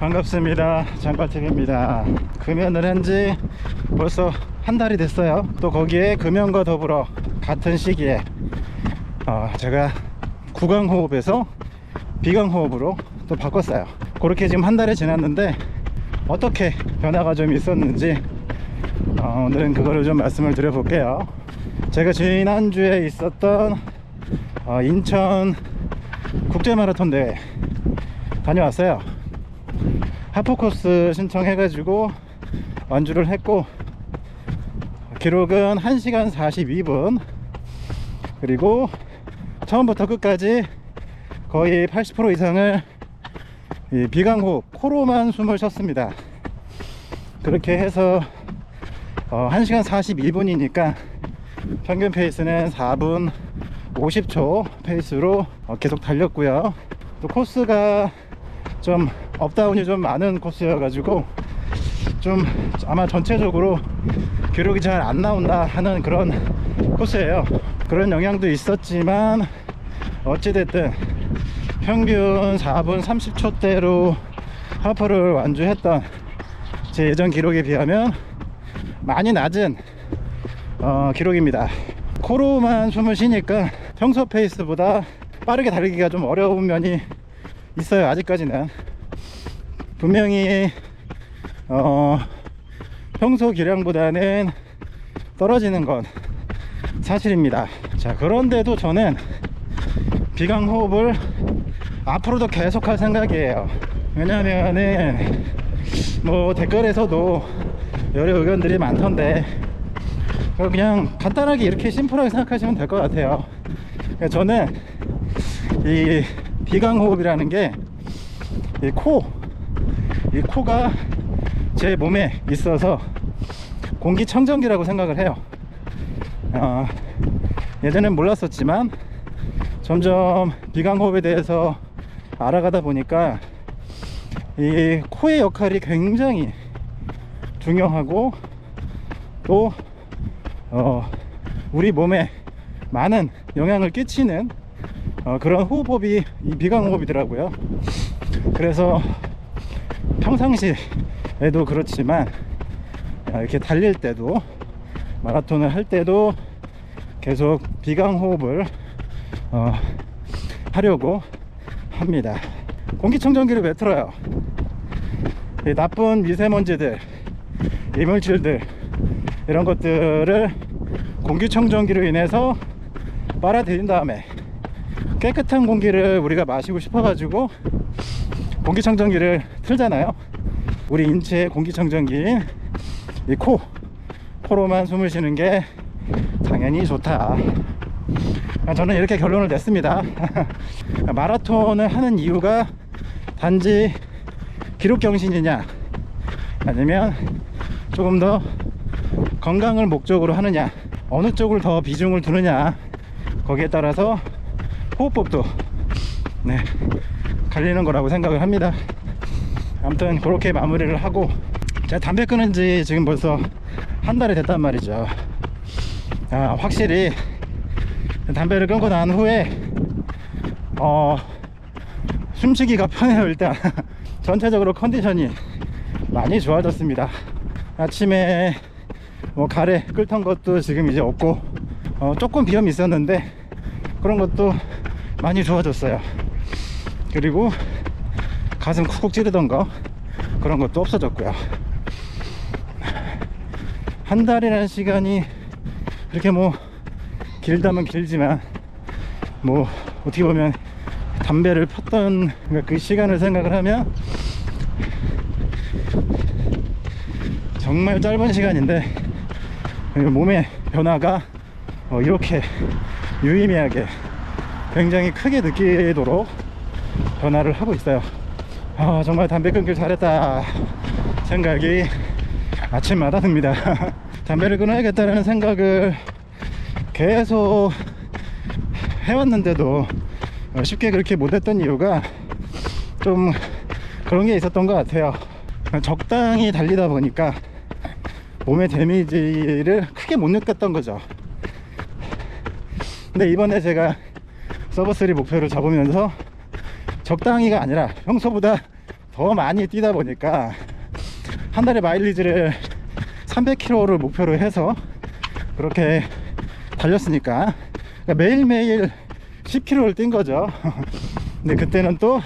반갑습니다. 장과TV입니다. 금연을 한지 벌써 한 달이 됐어요. 또 거기에 금연과 더불어 같은 시기에 제가 구강호흡에서 비강호흡으로 또 바꿨어요. 그렇게 지금 한 달이 지났는데 어떻게 변화가 좀 있었는지 오늘은 그거를 좀 말씀을 드려볼게요. 제가 지난주에 있었던 인천 국제마라톤 대회 다녀왔어요. 하프코스 신청해가지고 완주를 했고, 기록은 1시간 42분, 그리고 처음부터 끝까지 거의 80% 이상을 이 비강호흡, 코로만 숨을 쉬었습니다. 그렇게 해서 1시간 42분이니까 평균 페이스는 4분 50초 페이스로 계속 달렸고요. 또 코스가 좀 업다운이 좀 많은 코스여가지고 좀 아마 전체적으로 기록이 잘 안 나온다 하는 그런 코스예요. 그런 영향도 있었지만 어찌됐든 평균 4분 30초대로 하프를 완주했던 제 예전 기록에 비하면 많이 낮은 기록입니다. 코로만 숨을 쉬니까 평소 페이스보다 빠르게 달리기가 좀 어려운 면이 있어요. 아직까지는 분명히 평소 기량보다는 떨어지는 건 사실입니다. 자, 그런데도 저는 비강호흡을 앞으로도 계속 할 생각이에요. 왜냐면은 뭐 댓글에서도 여러 의견들이 많던데 그냥 간단하게 이렇게 심플하게 생각하시면 될 것 같아요. 저는 이 비강호흡이라는 게 이 코가 제 몸에 있어서 공기청정기라고 생각을 해요. 예전엔 몰랐었지만 점점 비강호흡에 대해서 알아가다 보니까 이 코의 역할이 굉장히 중요하고 또 우리 몸에 많은 영향을 끼치는 그런 호흡법이 이 비강호흡이더라고요. 그래서 평상시에도 그렇지만 이렇게 달릴 때도 마라톤을 할 때도 계속 비강호흡을 하려고 합니다. 공기청정기를 왜 틀어요? 이 나쁜 미세먼지들, 이물질들 이런 것들을 공기청정기로 인해서 빨아들인 다음에 깨끗한 공기를 우리가 마시고 싶어가지고 공기청정기를 틀잖아요. 우리 인체의 공기청정기인 이 코로만 숨을 쉬는 게 당연히 좋다. 저는 이렇게 결론을 냈습니다. 마라톤을 하는 이유가 단지 기록경신이냐 아니면 조금 더 건강을 목적으로 하느냐, 어느 쪽을 더 비중을 두느냐, 거기에 따라서 호흡법도 갈리는 거라고 생각을 합니다. 아무튼 그렇게 마무리를 하고, 제가 담배 끊은 지 지금 벌써 한 달이 됐단 말이죠. 확실히 담배를 끊고 난 후에 숨쉬기가 편해요. 일단 전체적으로 컨디션이 많이 좋아졌습니다. 아침에 뭐 가래 끓던 것도 지금 이제 없고, 조금 비염이 있었는데 그런 것도 많이 좋아졌어요. 그리고 가슴 쿡쿡 찌르던 거 그런 것도 없어졌고요. 한 달이라는 시간이 이렇게 뭐 길다면 길지만 뭐 어떻게 보면 담배를 폈던 그 시간을 생각을 하면 정말 짧은 시간인데 몸의 변화가 이렇게 유의미하게 굉장히 크게 느끼도록 변화를 하고 있어요. 정말 담배 끊길 잘했다 생각이 아침마다 듭니다. 담배를 끊어야겠다는 생각을 계속 해왔는데도 쉽게 그렇게 못했던 이유가 좀 그런 게 있었던 것 같아요. 적당히 달리다 보니까 몸의 데미지를 크게 못 느꼈던 거죠. 근데 이번에 제가 서버3 목표를 잡으면서 적당히가 아니라 평소보다 더 많이 뛰다 보니까 한 달에 마일리지를 300km를 목표로 해서 그렇게 달렸으니까, 그러니까 매일매일 10km를 뛴 거죠. 근데 그때는 또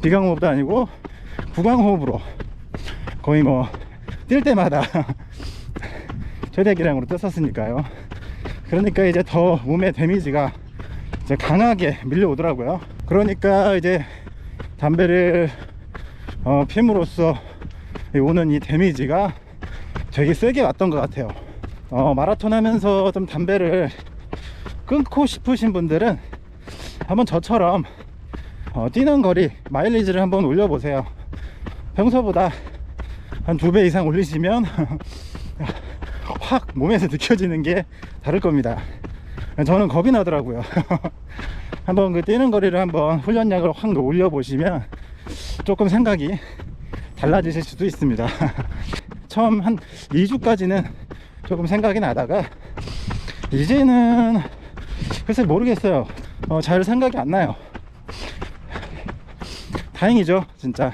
비강호흡도 아니고 구강호흡으로 거의 뭐 뛸 때마다 최대 기량으로 떴었으니까요. 그러니까 이제 더 몸에 데미지가 이제 강하게 밀려오더라고요. 그러니까 이제 담배를 피움으로써 오는 이 데미지가 되게 세게 왔던 것 같아요. 마라톤 하면서 좀 담배를 끊고 싶으신 분들은 한번 저처럼 뛰는 거리 마일리지를 한번 올려보세요. 평소보다 한 2배 이상 올리시면 확 몸에서 느껴지는 게 다를 겁니다. 저는 겁이 나더라고요. 한번 그 뛰는 거리를 한번 훈련량을 확 올려보시면 조금 생각이 달라지실 수도 있습니다. 처음 한 2주까지는 조금 생각이 나다가 이제는 글쎄 모르겠어요. 잘 생각이 안 나요. 다행이죠 진짜.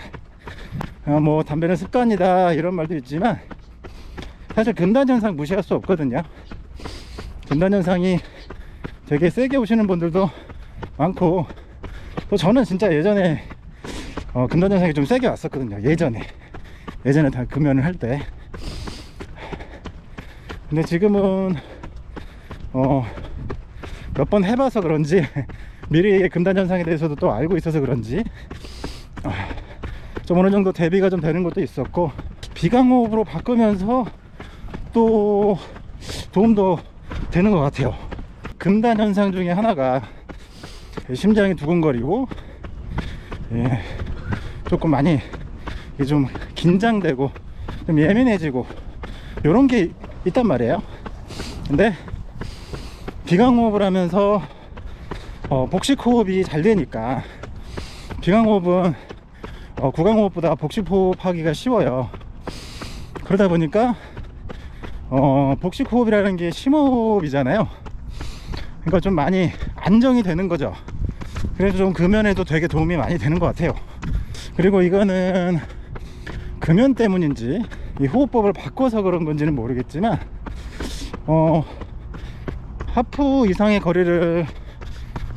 뭐 담배는 습관이다 이런 말도 있지만 사실 금단현상 무시할 수 없거든요. 금단현상이 되게 세게 오시는 분들도 많고, 또 저는 진짜 예전에 금단현상이 좀 세게 왔었거든요. 예전에 다 금연을 할 때. 근데 지금은 몇 번 해봐서 그런지 미리 금단현상에 대해서도 또 알고 있어서 그런지 좀 어느 정도 대비가 좀 되는 것도 있었고, 비강호흡으로 바꾸면서 또 도움도 되는 것 같아요. 금단 현상 중에 하나가 심장이 두근거리고, 조금 많이 좀 긴장되고 좀 예민해지고 요런 게 있단 말이에요. 근데 비강호흡을 하면서 복식호흡이 잘 되니까, 비강호흡은 구강호흡보다 복식호흡하기가 쉬워요. 그러다 보니까 복식호흡이라는 게 심호흡이잖아요. 그러니까 좀 많이 안정이 되는 거죠. 그래서 좀 금연에도 되게 도움이 많이 되는 것 같아요. 그리고 이거는 금연 때문인지 이 호흡법을 바꿔서 그런 건지는 모르겠지만 하프 이상의 거리를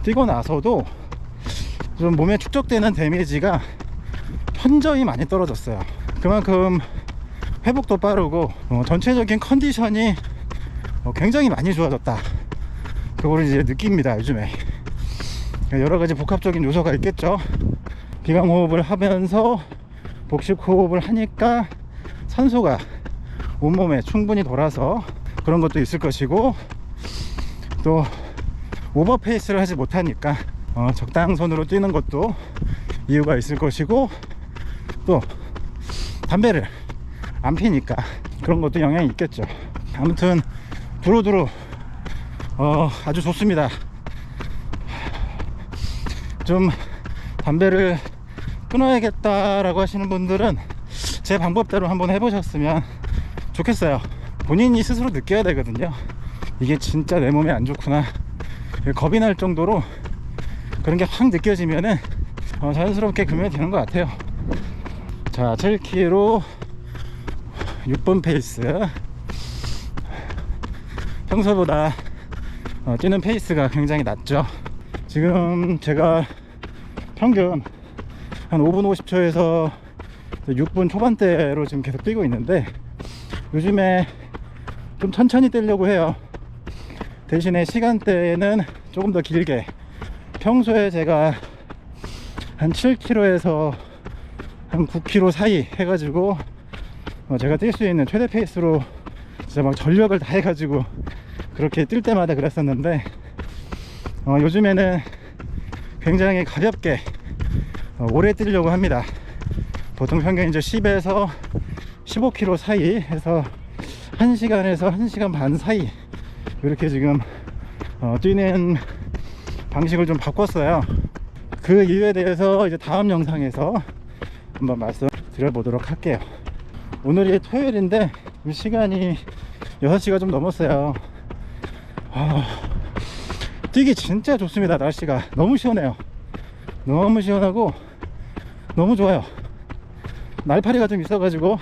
뛰고 나서도 좀 몸에 축적되는 데미지가 현저히 많이 떨어졌어요. 그만큼 회복도 빠르고 전체적인 컨디션이 굉장히 많이 좋아졌다, 그거를 이제 느낍니다. 요즘에 여러가지 복합적인 요소가 있겠죠. 비강호흡을 하면서 복식호흡을 하니까 산소가 온몸에 충분히 돌아서 그런 것도 있을 것이고, 또 오버페이스를 하지 못하니까 적당선으로 뛰는 것도 이유가 있을 것이고, 또 담배를 안 피니까 그런 것도 영향이 있겠죠. 아무튼 두루두루 아주 좋습니다. 좀 담배를 끊어야겠다라고 하시는 분들은 제 방법대로 한번 해보셨으면 좋겠어요. 본인이 스스로 느껴야 되거든요. 이게 진짜 내 몸에 안 좋구나, 겁이 날 정도로 그런 게 확 느껴지면은 자연스럽게 금연이 되는 것 같아요. 자, 7km 6분 페이스. 평소보다 뛰는 페이스가 굉장히 낮죠. 지금 제가 평균 한 5분 50초에서 6분 초반대로 지금 계속 뛰고 있는데, 요즘에 좀 천천히 뛰려고 해요. 대신에 시간대에는 조금 더 길게, 평소에 제가 한 7km에서 한 9km 사이 해가지고 제가 뛸 수 있는 최대 페이스로 진짜 막 전력을 다 해가지고 그렇게 뛸 때마다 그랬었는데, 요즘에는 굉장히 가볍게 오래 뛰려고 합니다. 보통 평균 이제 10에서 15km 사이 해서 1시간에서 1시간 반 사이 이렇게 지금 뛰는 방식을 좀 바꿨어요. 그 이유에 대해서 이제 다음 영상에서 한번 말씀드려 보도록 할게요. 오늘이 토요일인데 시간이 6시가 좀 넘었어요. 뛰기 진짜 좋습니다. 날씨가 너무 시원해요. 너무 시원하고 너무 좋아요. 날파리가 좀 있어가지고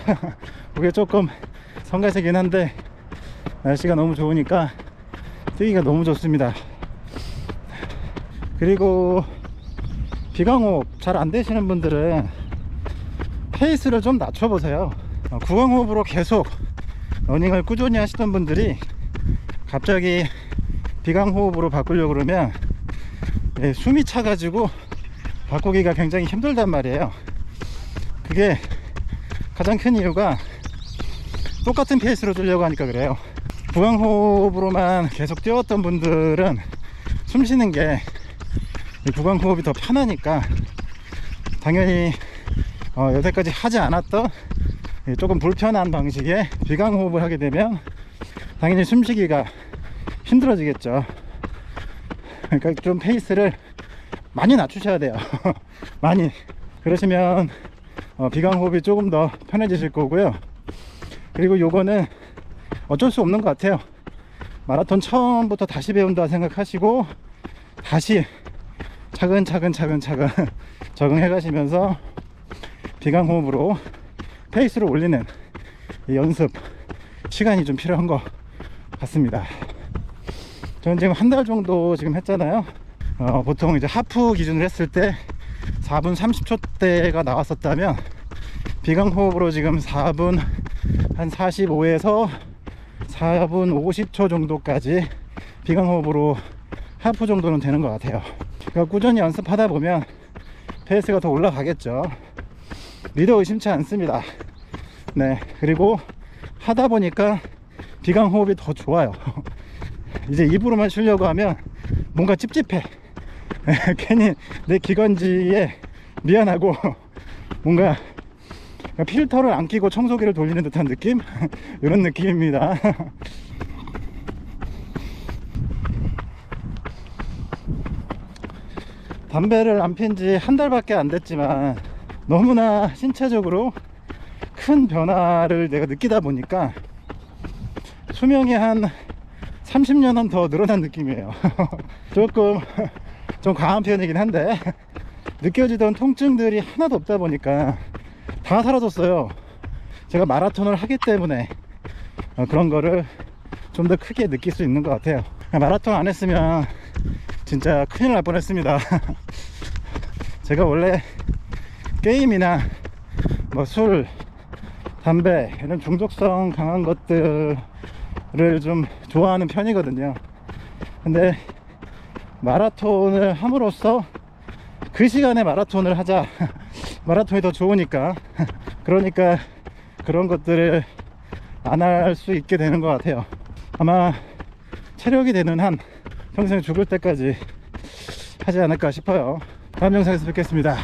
그게 조금 성가시긴 한데 날씨가 너무 좋으니까 뛰기가 너무 좋습니다. 그리고 비강호흡 잘 안 되시는 분들은 페이스를 좀 낮춰보세요. 구강호흡으로 계속 러닝을 꾸준히 하시던 분들이 갑자기 비강호흡으로 바꾸려고 그러면 숨이 차가지고 바꾸기가 굉장히 힘들단 말이에요. 그게 가장 큰 이유가 똑같은 페이스로 뛰려고 하니까 그래요. 구강호흡으로만 계속 뛰었던 분들은 숨 쉬는 게 구강호흡이 더 편하니까 당연히 여태까지 하지 않았던 조금 불편한 방식의 비강호흡을 하게 되면 당연히 숨쉬기가 힘들어지겠죠. 그러니까 좀 페이스를 많이 낮추셔야 돼요. 많이. 그러시면 비강호흡이 조금 더 편해지실 거고요. 그리고 요거는 어쩔 수 없는 것 같아요. 마라톤 처음부터 다시 배운다 생각하시고 다시 차근차근 적응해 가시면서 비강호흡으로 페이스를 올리는 연습 시간이 좀 필요한 것 같습니다. 저는 지금 한 달 정도 지금 했잖아요. 보통 이제 하프 기준으로 했을 때 4분 30초대가 나왔었다면 비강호흡으로 지금 4분 한 45에서 4분 50초 정도까지 비강호흡으로 하프 정도는 되는 것 같아요. 그러니까 꾸준히 연습하다 보면 페이스가 더 올라가겠죠. 믿어 의심치 않습니다. 네, 그리고 하다 보니까 비강호흡이 더 좋아요. 이제 입으로만 쉬려고 하면 뭔가 찝찝해. 괜히 내 기관지에 미안하고 뭔가 필터를 안 끼고 청소기를 돌리는 듯한 느낌? 이런 느낌입니다. 담배를 안 핀 지 한 달밖에 안 됐지만 너무나 신체적으로 큰 변화를 내가 느끼다 보니까 수명이 한 30년은 더 늘어난 느낌이에요. 조금 좀 과한 표현이긴 한데 느껴지던 통증들이 하나도 없다 보니까 다 사라졌어요. 제가 마라톤을 하기 때문에 그런 거를 좀 더 크게 느낄 수 있는 것 같아요. 마라톤 안 했으면 진짜 큰일 날 뻔했습니다. 제가 원래 게임이나 뭐 술, 담배 이런 중독성 강한 것들을 좀 좋아하는 편이거든요. 근데 마라톤을 함으로써 그 시간에 마라톤을 하자. 마라톤이 더 좋으니까. 그러니까 그런 것들을 안 할 수 있게 되는 것 같아요. 아마 체력이 되는 한 평생 죽을 때까지 하지 않을까 싶어요. 다음 영상에서 뵙겠습니다.